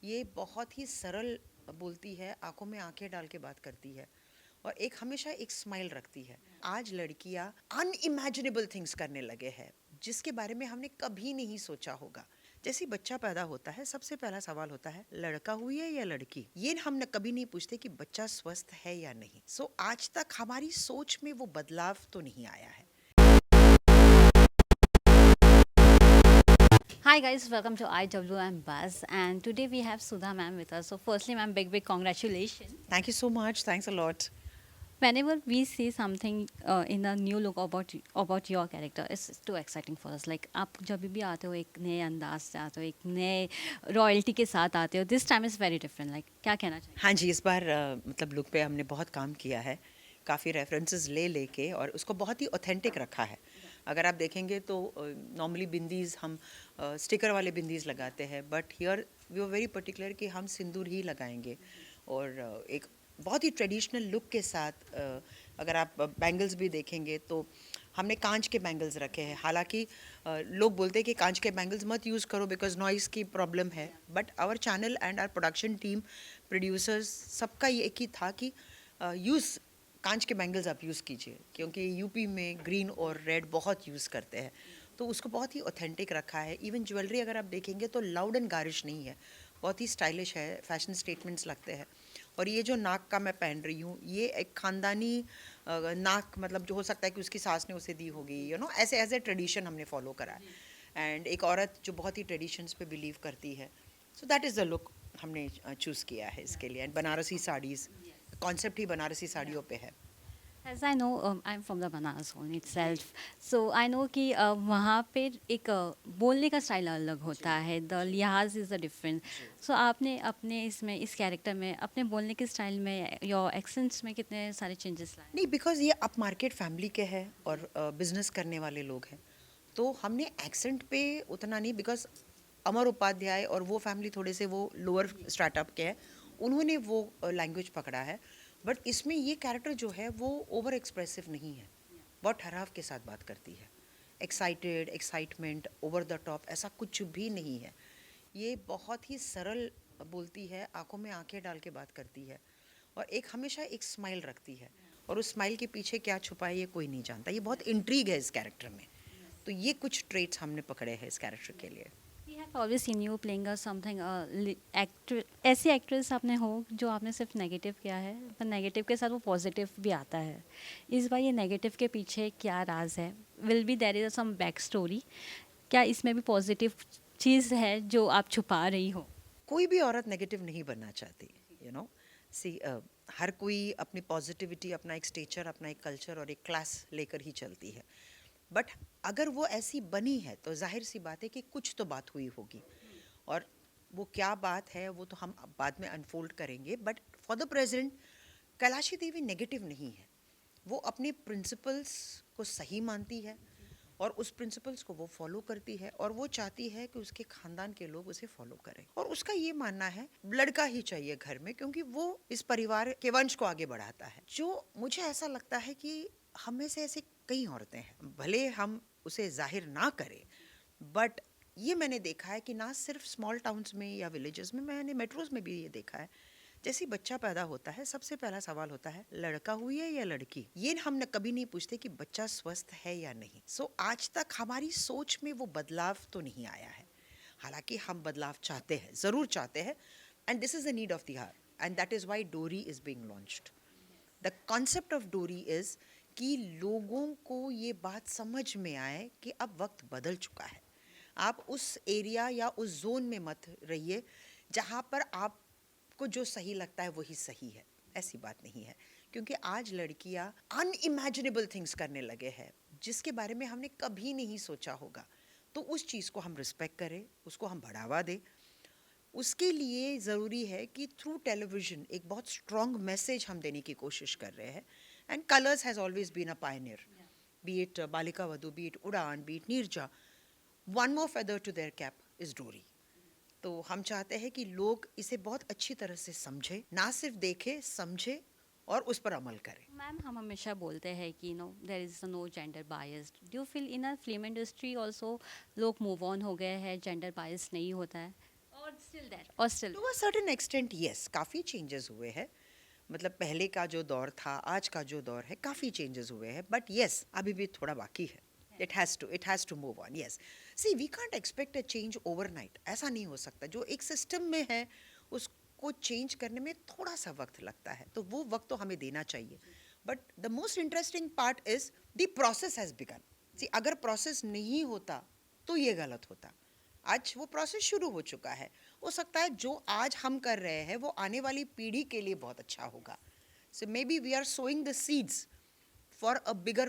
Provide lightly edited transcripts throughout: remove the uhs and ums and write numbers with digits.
ये बहुत ही सरल बोलती है, आंखों में आंखें डाल के बात करती है और एक हमेशा एक स्माइल रखती है। आज लड़कियां अनइमेजिनेबल थिंग्स करने लगे हैं जिसके बारे में हमने कभी नहीं सोचा होगा। जैसे ही बच्चा पैदा होता है सबसे पहला सवाल होता है लड़का हुई है या लड़की। ये हम न कभी नहीं पूछते कि बच्चा स्वस्थ है या नहीं। आज तक हमारी सोच में वो बदलाव तो नहीं आया है। Hi guys, welcome to IWM Buzz, and today we have Sudha ma'am with us. So firstly, ma'am, big congratulations. Thank you so much, thanks a lot. Whenever we see something in a new look about your character, it's too exciting for us. Like आप जब भी आते हो एक नए अंदाज से आते हो, एक नए रॉयल्टी के साथ आते हो. This time is very different. Like क्या कहना चाहिए? हाँ जी, इस बार मतलब लुक पे हमने बहुत काम किया है, काफ़ी रेफरेंसेस ले लेके और उसको बहुत ही ऑथेंटिक रखा है। अगर आप देखेंगे तो नॉर्मली बिंदीज़ हम स्टिकर वाले बिंदीज़ लगाते हैं, but here we are very particular कि हम सिंदूर ही लगाएंगे और एक बहुत ही ट्रेडिशनल लुक के साथ अगर आप बैंगल्स भी देखेंगे तो हमने कांच के बैंगल्स रखे हैं। हालांकि लोग बोलते हैं कि कांच के बैंगल्स मत यूज़ करो बिकॉज नॉइज़ की प्रॉब्लम है, but our channel and our production team, producers, सबका ये एक ही था कि यूज़ कांच के बैंगल्स आप यूज़ कीजिए क्योंकि यूपी में ग्रीन और रेड बहुत यूज़ करते हैं, तो उसको बहुत ही ऑथेंटिक रखा है। इवन ज्वेलरी अगर आप देखेंगे तो लाउड एंड गारिश नहीं है, बहुत ही स्टाइलिश है, फैशन स्टेटमेंट्स लगते हैं। और ये जो नाक का मैं पहन रही हूँ ये एक ख़ानदानी नाक, मतलब जो हो सकता है कि उसकी सास ने उसे दी होगी, ऐसे एज ए ट्रेडिशन हमने फॉलो करा है। एंड एक औरत जो बहुत ही ट्रेडिशंस पे बिलीव करती है, so that is the look हमने चूज़ किया है इसके लिए। एंड बनारसी साड़ीज़, कॉन्सेप्ट ही बनारसी साड़ियों पे है। As I know, I'm from the Banaras zone itself. So I know कि वहाँ पे एक बोलने का स्टाइल अलग होता है. The लिहाज is a different. So आपने अपने इसमें इस कैरेक्टर में अपने बोलने के स्टाइल में your accents में कितने सारे चेंजेस लाए? नहीं, बिकॉज ये अप मार्केट फैमिली के हैं और बिजनेस करने वाले लोग हैं, तो हमने एक्सेंट पे उतना नहीं, बिकॉज अमर उपाध्याय और वो फैमिली थोड़े से वो लोअर स्टार्टअप के हैं, उन्होंने वो लैंग्वेज पकड़ा है। बट इसमें ये कैरेक्टर जो है वो ओवर एक्सप्रेसिव नहीं है, बहुत ठहराव के साथ बात करती है। Excited, excitement, over the top ऐसा कुछ भी नहीं है। ये बहुत ही सरल बोलती है, आंखों में आंखें डाल के बात करती है और एक हमेशा एक स्माइल रखती है और उस स्माइल के पीछे क्या छुपा है ये कोई नहीं जानता। ये बहुत इंट्रीग है इस कैरेक्टर में, तो ये कुछ ट्रेट्स हमने पकड़े हैं इस कैरेक्टर के लिए। We have always seen you playing a something actor, ऐसी एक्ट्रेस आपने हो जो आपने सिर्फ नेगेटिव किया है, पर नेगेटिव के साथ वो पॉजिटिव भी आता है. इस बार ये नेगेटिव के पीछे क्या राज है? Will be there is some back story? क्या इसमें भी पॉजिटिव चीज़ है जो आप छुपा रही हो? कोई भी औरत नेगेटिव नहीं बनना चाहती, यू नो सी हर कोई अपनी पॉजिटिविटी, अपना एक स्टेचर, अपना एक कल्चर और एक क्लास लेकर ही चलती है। बट अगर वो ऐसी बनी है तो जाहिर सी बात है कि कुछ तो बात हुई होगी और वो क्या बात है वो तो हम अब बाद में अनफोल्ड करेंगे। But for the present Kailashi Devi negative नहीं है, वो अपने प्रिंसिपल्स को सही मानती है और उस प्रिंसिपल्स को वो फॉलो करती है और वो चाहती है कि उसके खानदान के लोग उसे फॉलो करें। और उसका ये मानना है लड़का ही चाहिए घर में क्योंकि वो इस परिवार के वंश को आगे बढ़ाता है। जो मुझे ऐसा लगता है कि हम में से ऐसे कई औरतें हैं, भले हम उसे जाहिर ना करें, बट ये मैंने देखा है कि ना सिर्फ स्मॉल टाउन्स में या विलेजेस में, मैंने मेट्रोज में भी ये देखा है, जैसे ही बच्चा पैदा होता है सबसे पहला सवाल होता है लड़का हुई है या लड़की। ये हम न कभी नहीं पूछते कि बच्चा स्वस्थ है या नहीं। आज तक हमारी सोच में वो बदलाव तो नहीं आया है। हालांकि हम बदलाव चाहते हैं, ज़रूर चाहते हैं, and this is the need of the hour, and that is why Dori is being launched. The concept of Dori is कि लोगों को ये बात समझ में आए कि अब वक्त बदल चुका है। आप उस एरिया या उस जोन में मत रहिए जहाँ पर आपको जो सही लगता है वही सही है, ऐसी बात नहीं है। क्योंकि आज लड़कियाँ अनइमेजिनेबल थिंग्स करने लगे हैं जिसके बारे में हमने कभी नहीं सोचा होगा, तो उस चीज़ को हम रिस्पेक्ट करें, उसको हम बढ़ावा दें। उसके लिए ज़रूरी है कि थ्रू टेलीविज़न एक बहुत स्ट्रॉन्ग मैसेज हम देने की कोशिश कर रहे हैं। And Colors has always been a pioneer, be it Balika Vadhu, be it Udaan, be it Neerja, one more feather to their cap is Dori. तो हम चाहते हैं कि लोग इसे बहुत अच्छी तरह से समझें, ना सिर्फ देखें, समझें और उस पर अमल करें। मैम हम हमेशा बोलते हैं कि no there is no gender biased. Do you feel in a film industry also लोग मूव ऑन हो गए हैं, जेंडर बायस नहीं होता है? To a certain extent yes, काफ़ी चेंजेस हुए हैं। मतलब पहले का जो दौर था, आज का जो दौर है, काफ़ी चेंजेस हुए हैं, बट यस अभी भी थोड़ा बाकी है। It has to move on, yes. See we can't expect a change overnight, ऐसा नहीं हो सकता। जो एक सिस्टम में है उसको चेंज करने में थोड़ा सा वक्त लगता है, तो वो वक्त तो हमें देना चाहिए। But the most interesting part is the process has begun. See अगर प्रोसेस नहीं होता तो ये गलत होता। आज वो प्रोसेस शुरू हो चुका है। हो सकता है जो आज हम कर रहे हैं वो आने वाली पीढ़ी के लिए बहुत अच्छा होगा। So may be we are sowing the seeds for a bigger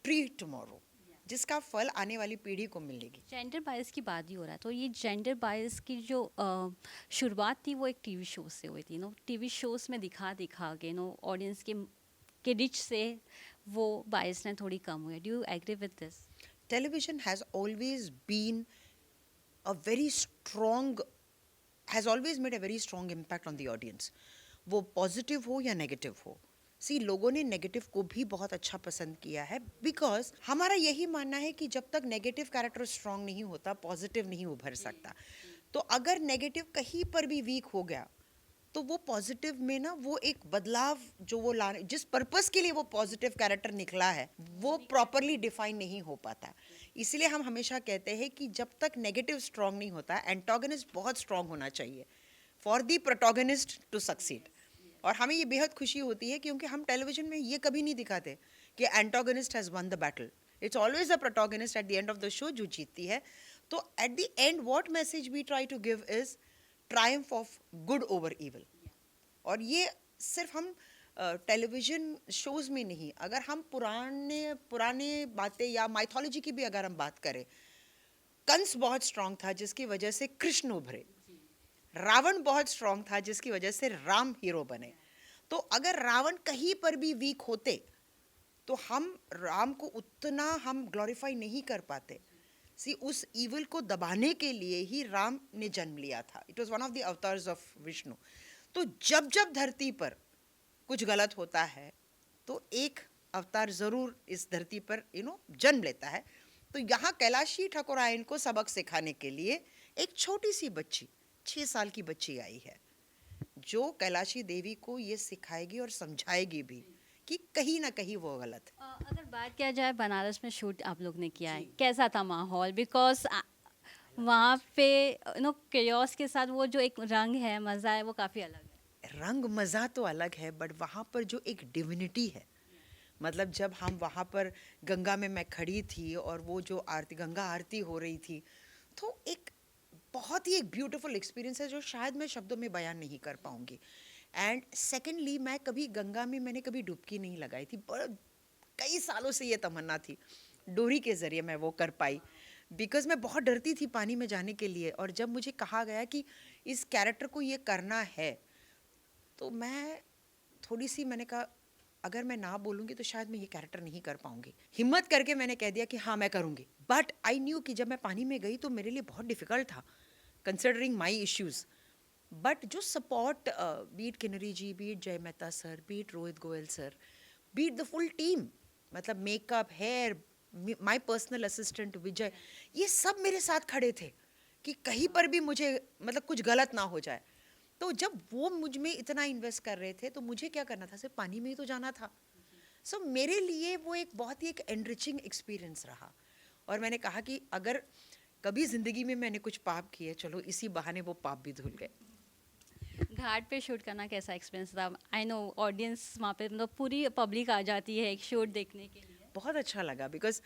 tree tomorrow, जिसका फल आने वाली पीढ़ी को मिलेगी। जेंडर बायस की बात ही हो रहा है, तो ये जेंडर बायस की जो शुरुआत थी वो एक टीवी शो से हुई थी। टीवी शोज में दिखा दिखा के ऑडियंस के रिच से वो बायस ने थोड़ी कम हुई। Do you agree with this? Television has always been a very strong, has always made a very strong impact on the audience. वो पॉजिटिव हो या नेगेटिव हो। सी लोगों ने नेगेटिव को भी बहुत अच्छा पसंद किया है, बिकॉज हमारा यही मानना है कि जब तक नेगेटिव कैरेक्टर स्ट्रांग नहीं होता पॉजिटिव नहीं उभर सकता। तो अगर नेगेटिव कहीं पर भी वीक हो गया तो वो पॉजिटिव में ना वो एक बदलाव जो वो लाने, जिस पर्पस के लिए वो पॉजिटिव कैरेक्टर निकला है, वो प्रॉपरली डिफाइन नहीं हो पाता। इसलिए हम हमेशा कहते हैं कि जब तक नेगेटिव स्ट्रांग नहीं होता, एंटागनिस्ट बहुत स्ट्रांग होना चाहिए for the protagonist to succeed. और हमें ये बेहद खुशी होती है क्योंकि हम टेलीविजन में ये कभी नहीं दिखाते कि antagonist has won the battle. It's always the protagonist at the end of the show जो जीतती है। तो at the end what message we try to give is triumph of good over evil. और ये सिर्फ हम टेलीविजन शोज में नहीं, अगर हम पुराने पुराने बातें या माइथोलॉजी की भी अगर हम बात करें, कंस बहुत स्ट्रांग था जिसकी वजह से कृष्ण उभरे, रावण बहुत स्ट्रांग था जिसकी वजह से राम हीरो बने। तो अगर रावण कहीं पर भी वीक होते तो हम राम को उतना हम ग्लोरीफाई नहीं कर पाते। सी उस इविल को दबाने के लिए ही राम ने जन्म लिया था। It was one of the avatars of Vishnu. तो जब जब धरती पर कुछ गलत होता है तो एक अवतार ज़रूर इस धरती पर जन्म लेता है। तो यहाँ कैलाशी ठाकुरायन को सबक सिखाने के लिए एक छोटी सी बच्ची, 6 साल की बच्ची आई है, जो कैलाशी देवी को ये सिखाएगी और समझाएगी भी कि कहीं ना कहीं वो गलत है। अगर बात किया जाए बनारस में शूट आप लोग ने किया है, कैसा था माहौल? बिकॉज वहाँ पे केओस के साथ वो जो एक रंग है, मज़ा है, वो काफ़ी अलग है। रंग मज़ा तो अलग है, बट वहाँ पर जो एक डिविनिटी है, मतलब जब हम वहाँ पर गंगा में मैं खड़ी थी और वो जो आरती, गंगा आरती हो रही थी, तो एक बहुत ही एक ब्यूटीफुल एक्सपीरियंस है जो शायद मैं शब्दों में बयान नहीं कर पाऊँगी। एंड सेकेंडली, मैं कभी गंगा में मैंने कभी डुबकी नहीं लगाई थी, पर कई सालों से ये तमन्ना थी, डोरी के ज़रिए मैं वो कर पाई, बिकॉज़ मैं बहुत डरती थी पानी में जाने के लिए। और जब मुझे कहा गया कि इस कैरेक्टर को ये करना है, तो मैं थोड़ी सी, मैंने कहा अगर मैं ना बोलूँगी तो शायद मैं ये कैरेक्टर नहीं कर पाऊँगी। हिम्मत करके मैंने कह दिया कि हाँ मैं करूँगी। बट आई न्यू कि जब मैं पानी में गई तो मेरे लिए बहुत डिफ़िकल्ट था, कंसिडरिंग माई इश्यूज़। बट जो support, be it Kinnari ji, be it Jay Mehta sir, be it Rohit Goyal sir, be it the full team, मतलब makeup, hair, my personal assistant Vijay, ये सब मेरे साथ खड़े थे कि कहीं पर भी मुझे मतलब कुछ गलत ना हो जाए। तो जब वो मुझ में इतना इन्वेस्ट कर रहे थे तो मुझे क्या करना था, सिर्फ पानी में ही तो जाना था। सो मेरे लिए वो एक बहुत ही एक एनरिचिंग एक्सपीरियंस रहा। और मैंने कहा कि अगर कभी ज़िंदगी में मैंने कुछ पाप किए, चलो इसी बहाने वो पाप भी धुल गए। घाट पे शूट करना कैसा एक्सपीरियंस था? आई नो ऑडियंस वहाँ पे मतलब पूरी पब्लिक आ जाती है एक शूट देखने के लिए। बहुत अच्छा लगा, बिकॉज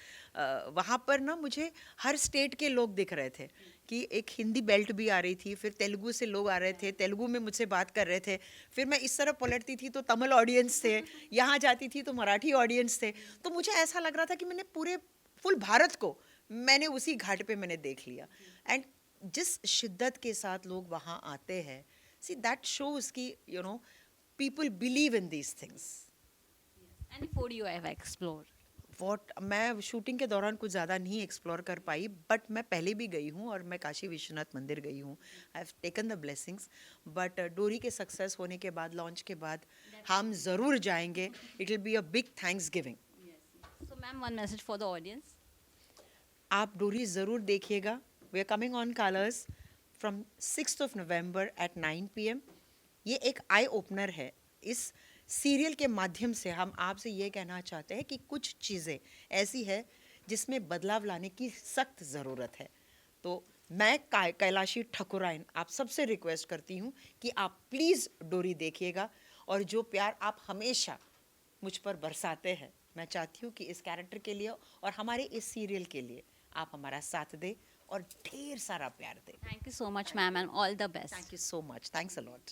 वहाँ पर ना मुझे हर स्टेट के लोग दिख रहे थे कि एक हिंदी बेल्ट भी आ रही थी, फिर तेलुगु से लोग आ रहे थे, तेलुगु में मुझसे बात कर रहे थे, फिर मैं इस तरफ पलटती थी तो तमिल ऑडियंस थे, यहाँ जाती थी तो मराठी ऑडियंस थे। तो मुझे ऐसा लग रहा था कि मैंने पूरे फुल भारत को मैंने उसी घाट पे मैंने देख लिया। एंड जिस शिद्दत के साथ लोग वहाँ आते हैं, सी दैट शोज कि people believe in these things. Any food you have explore? मैं शूटिंग के दौरान कुछ ज़्यादा नहीं एक्सप्लोर कर पाई, बट मैं पहले भी गई हूँ और मैं काशी विश्वनाथ मंदिर गई हूँ। I have taken the blessings. But डोरी के सक्सेस होने के बाद, लॉन्च के बाद हम ज़रूर जाएंगे। It will be a big thanksgiving. So ma'am, one message for the audience. आप डोरी ज़रूर देखिएगा। We are coming on Colors from 6th November at 9 PM। ये एक आई ओपनर है। इस सीरियल के माध्यम से हम आपसे ये कहना चाहते हैं कि कुछ चीज़ें ऐसी है जिसमें बदलाव लाने की सख्त ज़रूरत है। तो मैं कैलाशी ठकुराइन आप सबसे रिक्वेस्ट करती हूँ कि आप प्लीज़ डोरी देखिएगा, और जो प्यार आप हमेशा मुझ पर बरसाते हैं, मैं चाहती हूँ कि इस कैरेक्टर के लिए और हमारे इस सीरियल के लिए आप हमारा साथ दें और ढेर सारा प्यार दें। Thank you so much ma'am and all the best. Thank you so much. Thanks a lot.